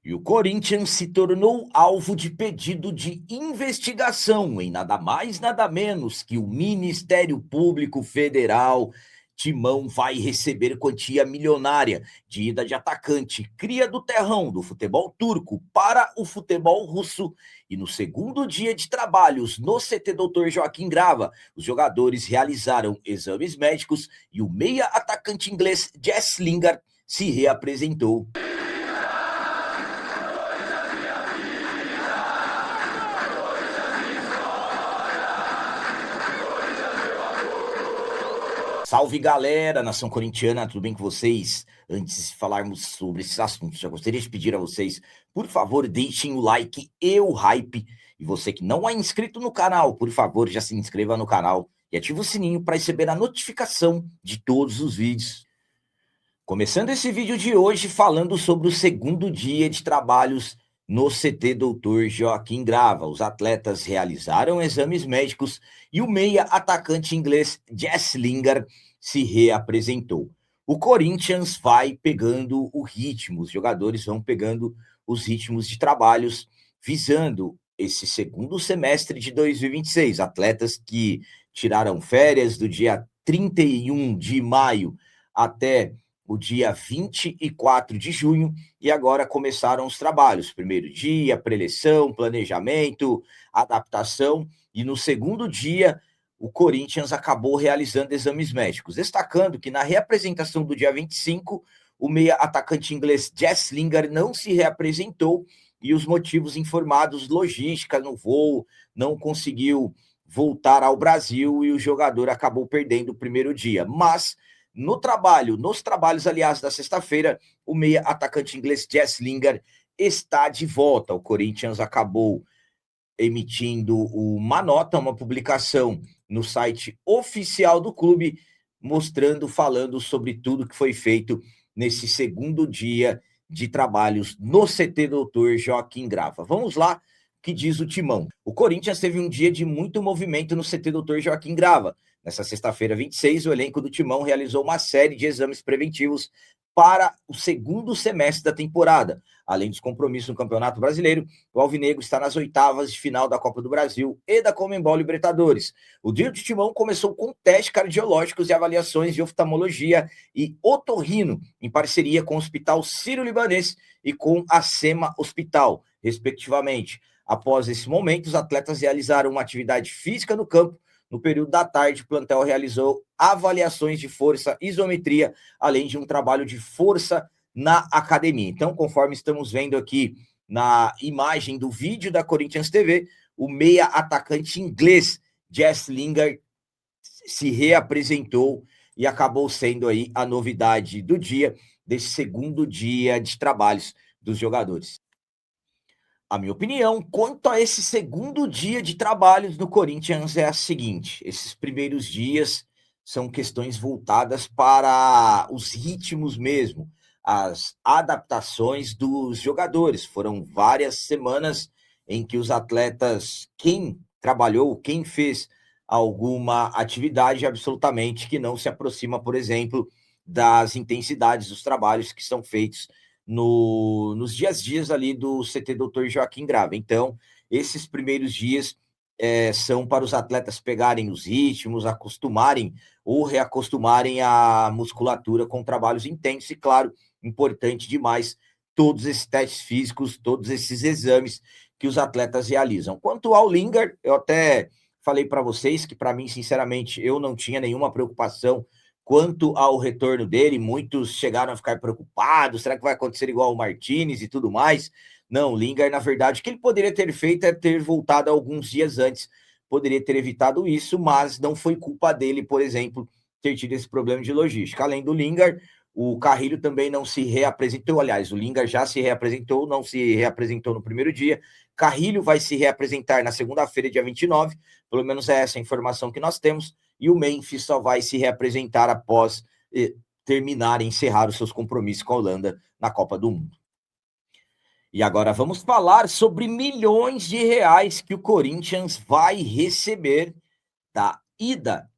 E o Corinthians se tornou alvo de pedido de investigação em nada mais, nada menos que o Ministério Público Federal. Timão vai receber quantia milionária de ida de atacante, cria do terrão do futebol turco para o futebol russo. E no segundo dia de trabalhos no CT Dr. Joaquim Grava, os jogadores realizaram exames médicos e o meia atacante inglês Jess Lingard se reapresentou. Salve galera, nação corintiana, tudo bem com vocês? Antes de falarmos sobre esses assuntos, já gostaria de pedir a vocês, por favor, deixem o like e o hype. E você que não é inscrito no canal, por favor, já se inscreva no canal e ative o sininho para receber a notificação de todos os vídeos. Começando esse vídeo de hoje falando sobre o segundo dia de trabalhos no CT Dr. Joaquim Grava. Os atletas realizaram exames médicos e o meia atacante inglês Jess Lingard se reapresentou. O Corinthians vai pegando o ritmo, os jogadores vão pegando os ritmos de trabalhos visando esse segundo semestre de 2026. Atletas que tiraram férias do dia 31 de maio até o dia 24 de junho, e agora começaram os trabalhos. Primeiro dia, preleção, planejamento, adaptação, e no segundo dia, o Corinthians acabou realizando exames médicos, destacando que na reapresentação do dia 25, o meia atacante inglês Jess Lingard não se reapresentou, e os motivos informados, logística no voo, não conseguiu voltar ao Brasil, e o jogador acabou perdendo o primeiro dia, mas nos trabalhos, aliás, da sexta-feira, o meia atacante inglês Jess Lingard está de volta. O Corinthians acabou emitindo uma nota, uma publicação no site oficial do clube, mostrando, falando sobre tudo que foi feito nesse segundo dia de trabalhos no CT Dr. Joaquim Grava. Vamos lá, que diz o Timão. O Corinthians teve um dia de muito movimento no CT Dr. Joaquim Grava. Nessa sexta-feira, 26, o elenco do Timão realizou uma série de exames preventivos para o segundo semestre da temporada. Além dos compromissos no Campeonato Brasileiro, o Alvinegro está nas oitavas de final da Copa do Brasil e da Conmebol Libertadores. O dia do Timão começou com testes cardiológicos e avaliações de oftalmologia e otorrino, em parceria com o Hospital Sírio-Libanês e com a SEMA Hospital, respectivamente. Após esse momento, os atletas realizaram uma atividade física no campo. No período da tarde, o plantel realizou avaliações de força, isometria, além de um trabalho de força na academia. Então, conforme estamos vendo aqui na imagem do vídeo da Corinthians TV, o meia atacante inglês Jess Lingard se reapresentou e acabou sendo aí a novidade do dia, desse segundo dia de trabalhos dos jogadores. A minha opinião quanto a esse segundo dia de trabalhos no Corinthians é a seguinte: esses primeiros dias são questões voltadas para os ritmos mesmo, as adaptações dos jogadores. Foram várias semanas em que os atletas, quem trabalhou, quem fez alguma atividade absolutamente que não se aproxima, por exemplo, das intensidades dos trabalhos que são feitos nos dias ali do CT Dr. Joaquim Grava. Então, esses primeiros dias são para os atletas pegarem os ritmos, acostumarem ou reacostumarem a musculatura com trabalhos intensos e, claro, importante demais, todos esses testes físicos, todos esses exames que os atletas realizam. Quanto ao Lingard, eu até falei para vocês que, para mim, sinceramente, eu não tinha nenhuma preocupação quanto ao retorno dele. Muitos chegaram a ficar preocupados, será que vai acontecer igual o Martinez e tudo mais? Não, o Lingard, na verdade, o que ele poderia ter feito é ter voltado alguns dias antes, poderia ter evitado isso, mas não foi culpa dele, por exemplo, ter tido esse problema de logística. Além do Lingard, o Carrilho também não se reapresentou, aliás, o Lingard já se reapresentou, não se reapresentou no primeiro dia. Carrilho vai se reapresentar na segunda-feira, dia 29, pelo menos é essa a informação que nós temos, e o Memphis só vai se reapresentar após terminar e encerrar os seus compromissos com a Holanda na Copa do Mundo. E agora vamos falar sobre milhões de reais que o Corinthians vai receber da ida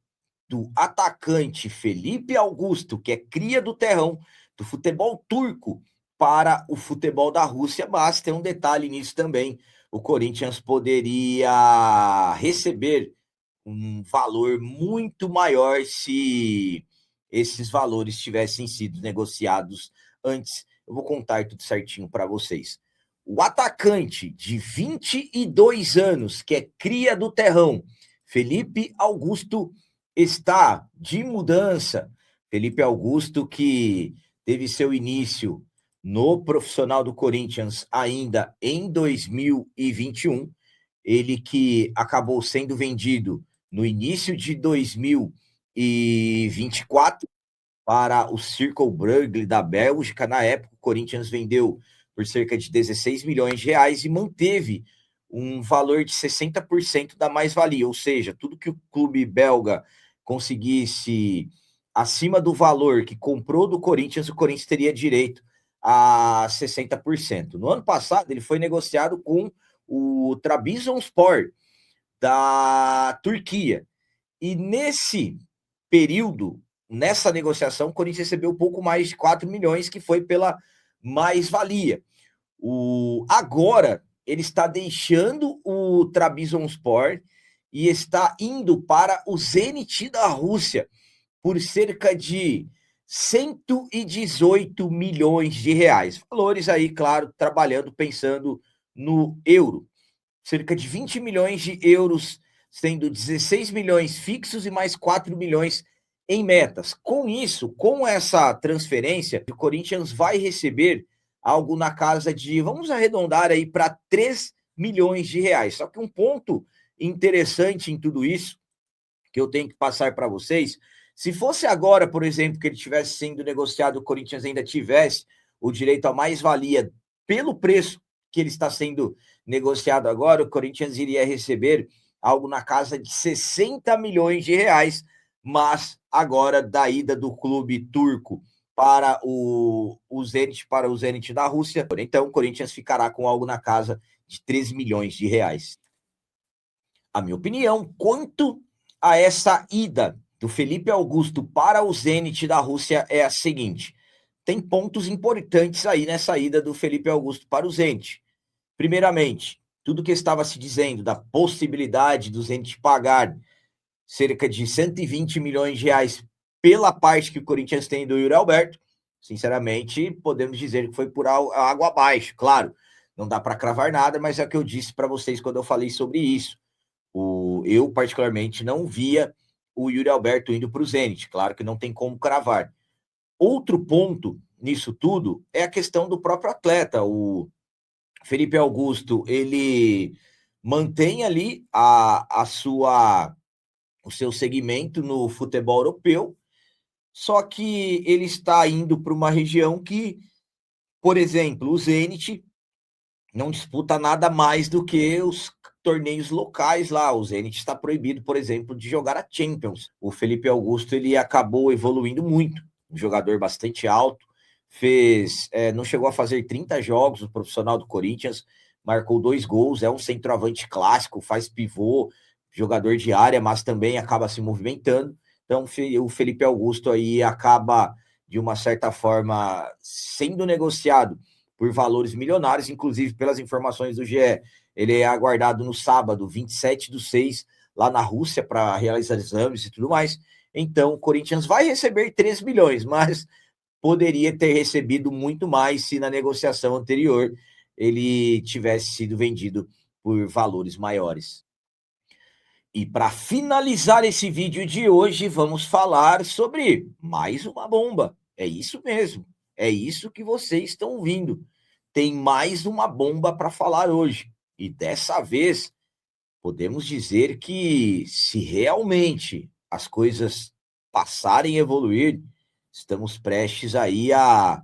do atacante Felipe Augusto, que é cria do terrão do futebol turco, para o futebol da Rússia, mas tem um detalhe nisso também: o Corinthians poderia receber um valor muito maior se esses valores tivessem sido negociados antes. Eu vou contar tudo certinho para vocês. O atacante de 22 anos, que é cria do Terrão, Felipe Augusto, está de mudança. Felipe Augusto, que teve seu início no profissional do Corinthians ainda em 2021, ele que acabou sendo vendido no início de 2024 para o Circle Brugge da Bélgica. Na época, o Corinthians vendeu por cerca de 16 milhões de reais e manteve um valor de 60% da mais-valia, ou seja, tudo que o clube belga conseguisse acima do valor que comprou do Corinthians, o Corinthians teria direito a 60%. No ano passado, ele foi negociado com o Trabzonspor da Turquia. E nesse período, nessa negociação, o Corinthians recebeu um pouco mais de 4 milhões, que foi pela mais-valia. Agora, ele está deixando o Trabzonspor e está indo para o Zenit da Rússia por cerca de 118 milhões de reais. Valores aí, claro, trabalhando, pensando no euro. Cerca de 20 milhões de euros, sendo 16 milhões fixos e mais 4 milhões em metas. Com isso, com essa transferência, o Corinthians vai receber algo na casa de, vamos arredondar aí para 3 milhões de reais. Só que um ponto interessante em tudo isso, que eu tenho que passar para vocês, se fosse agora, por exemplo, que ele tivesse sendo negociado, o Corinthians ainda tivesse o direito a mais-valia pelo preço que ele está sendo negociado agora, o Corinthians iria receber algo na casa de 60 milhões de reais, mas agora da ida do clube turco para o Zenit da Rússia, então o Corinthians ficará com algo na casa de 13 milhões de reais. A minha opinião quanto a essa ida do Felipe Augusto para o Zenit da Rússia é a seguinte: tem pontos importantes aí nessa ida do Felipe Augusto para o Zenit. Primeiramente, tudo que estava se dizendo da possibilidade do Zenit pagar cerca de 120 milhões de reais pela parte que o Corinthians tem do Yuri Alberto, sinceramente, podemos dizer que foi por água abaixo. Claro, não dá para cravar nada, mas é o que eu disse para vocês quando eu falei sobre isso. Eu, particularmente, não via o Yuri Alberto indo para o Zenit. Claro que não tem como cravar. Outro ponto nisso tudo é a questão do próprio atleta. O Felipe Augusto, ele mantém ali o seu segmento no futebol europeu, só que ele está indo para uma região que, por exemplo, o Zenit não disputa nada mais do que os torneios locais lá. O Zenit está proibido, por exemplo, de jogar a Champions. O Felipe Augusto, ele acabou evoluindo muito, um jogador bastante alto, não chegou a fazer 30 jogos no profissional do Corinthians, marcou 2 gols, é um centroavante clássico, faz pivô, jogador de área, mas também acaba se movimentando. Então, o Felipe Augusto aí acaba, de uma certa forma, sendo negociado por valores milionários, inclusive pelas informações do GE. Ele é aguardado no sábado, 27/6, lá na Rússia, para realizar exames e tudo mais. Então, o Corinthians vai receber 3 milhões, mas poderia ter recebido muito mais se na negociação anterior ele tivesse sido vendido por valores maiores. E para finalizar esse vídeo de hoje, vamos falar sobre mais uma bomba. É isso mesmo. É isso que vocês estão ouvindo. Tem mais uma bomba para falar hoje. E dessa vez, podemos dizer que se realmente as coisas passarem a evoluir, estamos prestes aí a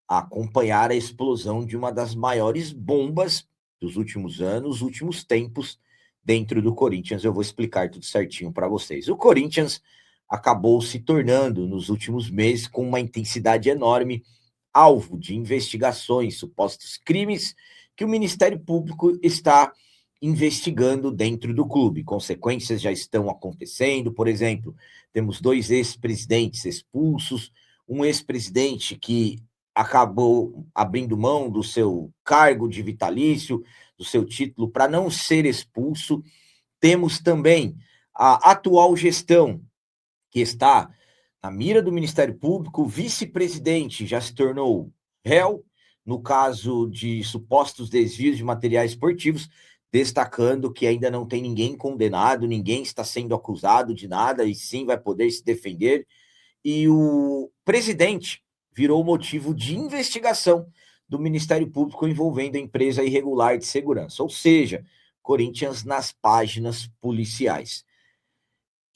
acompanhar a explosão de uma das maiores bombas dos últimos anos, últimos tempos, dentro do Corinthians. Eu vou explicar tudo certinho para vocês. O Corinthians acabou se tornando, nos últimos meses, com uma intensidade enorme, alvo de investigações, supostos crimes que o Ministério Público está investigando dentro do clube. Consequências já estão acontecendo. Por exemplo, temos 2 ex-presidentes expulsos, um ex-presidente que acabou abrindo mão do seu cargo de vitalício, do seu título, para não ser expulso. Temos também a atual gestão, que está na mira do Ministério Público. O vice-presidente já se tornou réu no caso de supostos desvios de materiais esportivos, destacando que ainda não tem ninguém condenado, ninguém está sendo acusado de nada e sim vai poder se defender. E o presidente virou motivo de investigação do Ministério Público envolvendo a empresa irregular de segurança, ou seja, Corinthians nas páginas policiais.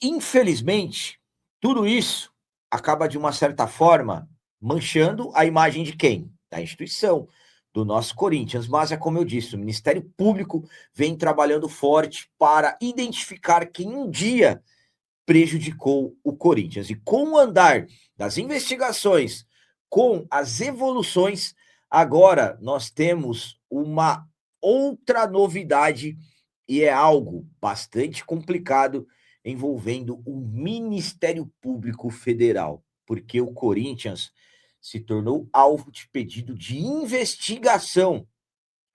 Infelizmente, tudo isso acaba, de uma certa forma, manchando a imagem de quem? Da instituição, do nosso Corinthians. Mas é como eu disse, o Ministério Público vem trabalhando forte para identificar quem um dia prejudicou o Corinthians. E com o andar das investigações, com as evoluções, agora nós temos uma outra novidade e é algo bastante complicado envolvendo o Ministério Público Federal, porque o Corinthians se tornou alvo de pedido de investigação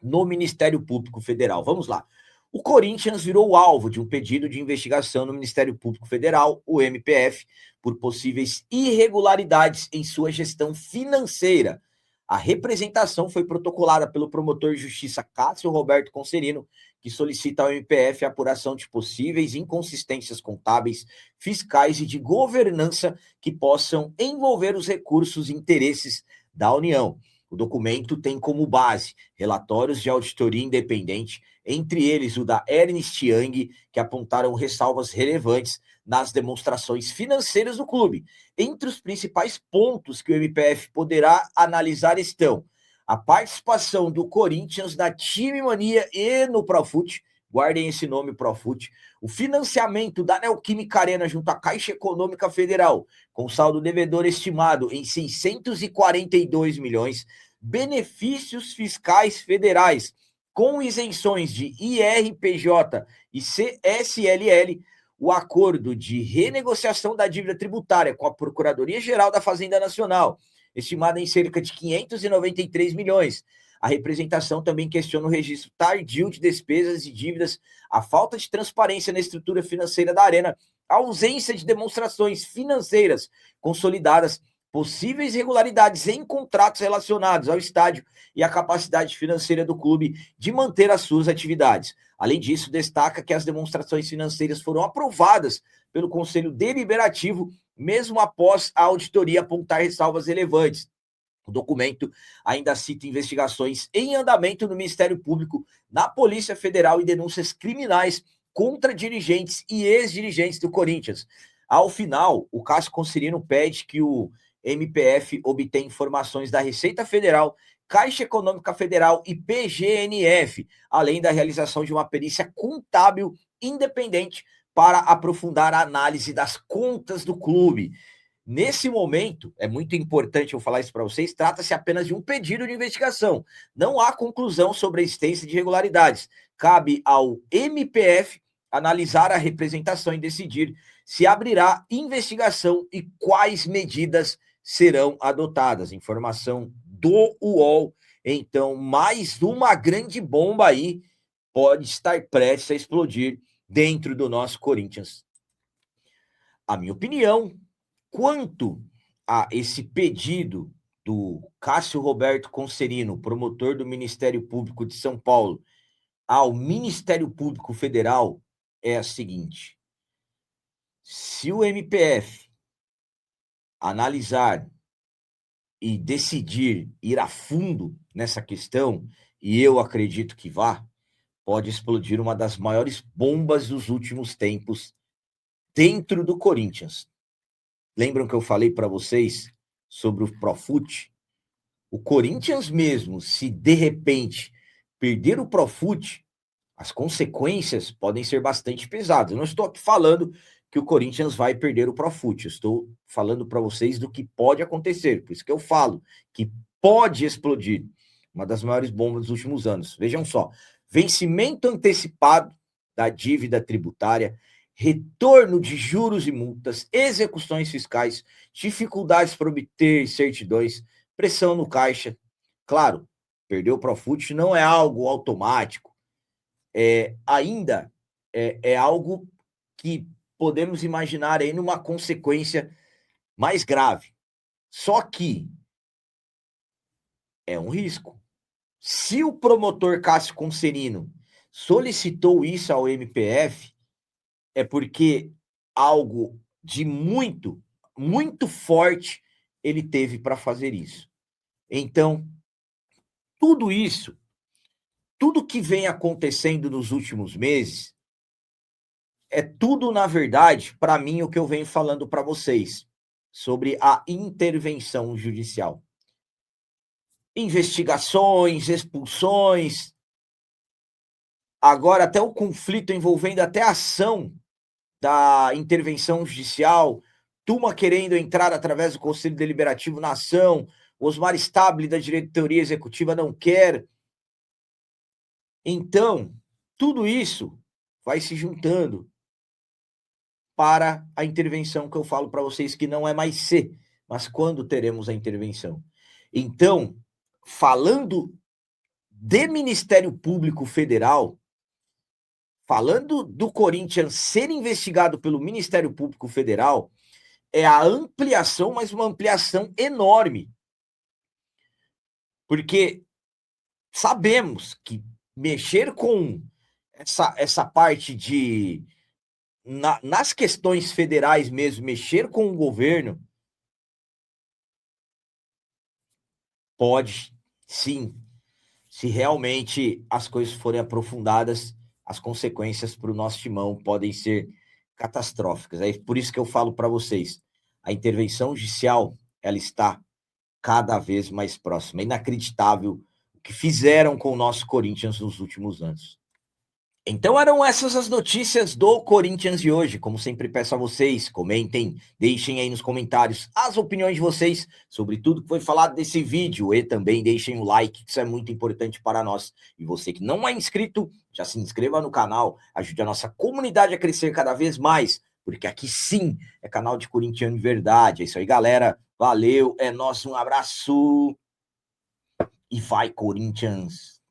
no Ministério Público Federal. Vamos lá. O Corinthians virou alvo de um pedido de investigação no Ministério Público Federal, o MPF, por possíveis irregularidades em sua gestão financeira. A representação foi protocolada pelo promotor de justiça Cássio Roberto Concerino, que solicita ao MPF a apuração de possíveis inconsistências contábeis, fiscais e de governança que possam envolver os recursos e interesses da União. O documento tem como base relatórios de auditoria independente, entre eles o da Ernst Young, que apontaram ressalvas relevantes nas demonstrações financeiras do clube. Entre os principais pontos que o MPF poderá analisar estão a participação do Corinthians na Time Mania e no Profut, guardem esse nome, Profut, o financiamento da Neoquímica Arena junto à Caixa Econômica Federal, com saldo devedor estimado em 642 milhões, benefícios fiscais federais, com isenções de IRPJ e CSLL, o acordo de renegociação da dívida tributária com a Procuradoria-Geral da Fazenda Nacional, estimada em cerca de 593 milhões. A representação também questiona o registro tardio de despesas e dívidas, a falta de transparência na estrutura financeira da Arena, a ausência de demonstrações financeiras consolidadas, possíveis irregularidades em contratos relacionados ao estádio e a capacidade financeira do clube de manter as suas atividades. Além disso, destaca que as demonstrações financeiras foram aprovadas pelo Conselho Deliberativo, mesmo após a auditoria apontar ressalvas relevantes. O documento ainda cita investigações em andamento no Ministério Público, na Polícia Federal e denúncias criminais contra dirigentes e ex-dirigentes do Corinthians. Ao final, o Cássio Concerino pede que o MPF obtenha informações da Receita Federal, Caixa Econômica Federal e PGNF, além da realização de uma perícia contábil independente para aprofundar a análise das contas do clube. Nesse momento, é muito importante eu falar isso para vocês, trata-se apenas de um pedido de investigação. Não há conclusão sobre a existência de irregularidades. Cabe ao MPF analisar a representação e decidir se abrirá investigação e quais medidas serão adotadas. Informação do UOL. Então, mais uma grande bomba aí pode estar prestes a explodir dentro do nosso Corinthians. A minha opinião quanto a esse pedido do Cássio Roberto Concerino, promotor do Ministério Público de São Paulo, ao Ministério Público Federal, é a seguinte: se o MPF analisar e decidir ir a fundo nessa questão, e eu acredito que vá, pode explodir uma das maiores bombas dos últimos tempos dentro do Corinthians. Lembram que eu falei para vocês sobre o Profut? O Corinthians mesmo, se de repente perder o Profut, as consequências podem ser bastante pesadas. Eu não estou aqui falando que o Corinthians vai perder o Profut, eu estou falando para vocês do que pode acontecer, por isso que eu falo que pode explodir, uma das maiores bombas dos últimos anos. Vejam só, vencimento antecipado da dívida tributária, retorno de juros e multas, execuções fiscais, dificuldades para obter certidões, pressão no caixa. Claro, perder o Profut não é algo automático. Ainda é algo que podemos imaginar aí numa consequência mais grave. Só que é um risco. Se o promotor Cássio Conserino solicitou isso ao MPF, é porque algo de muito, muito forte ele teve para fazer isso. Então, tudo isso, tudo que vem acontecendo nos últimos meses, é tudo, na verdade, para mim, o que eu venho falando para vocês sobre a intervenção judicial. Investigações, expulsões, agora até o conflito envolvendo até a ação da intervenção judicial, turma querendo entrar através do Conselho Deliberativo na ação, Osmar Stabile da diretoria executiva não quer. Então, tudo isso vai se juntando para a intervenção que eu falo para vocês que não é mais se, mas quando teremos a intervenção. Então, falando de Ministério Público Federal, falando do Corinthians ser investigado pelo Ministério Público Federal, é a ampliação, mas uma ampliação enorme. Porque sabemos que mexer com essa parte de... nas questões federais mesmo, mexer com o governo, pode, sim, se realmente as coisas forem aprofundadas, as consequências para o nosso timão podem ser catastróficas. É por isso que eu falo para vocês, a intervenção judicial, ela está cada vez mais próxima. É inacreditável o que fizeram com o nosso Corinthians nos últimos anos. Então eram essas as notícias do Corinthians de hoje. Como sempre peço a vocês, comentem, deixem aí nos comentários as opiniões de vocês sobre tudo que foi falado desse vídeo e também deixem o like, que isso é muito importante para nós. E você que não é inscrito, já se inscreva no canal, ajude a nossa comunidade a crescer cada vez mais, porque aqui sim é canal de corintiano de verdade. É isso aí, galera. Valeu, é nosso, um abraço e vai, Corinthians!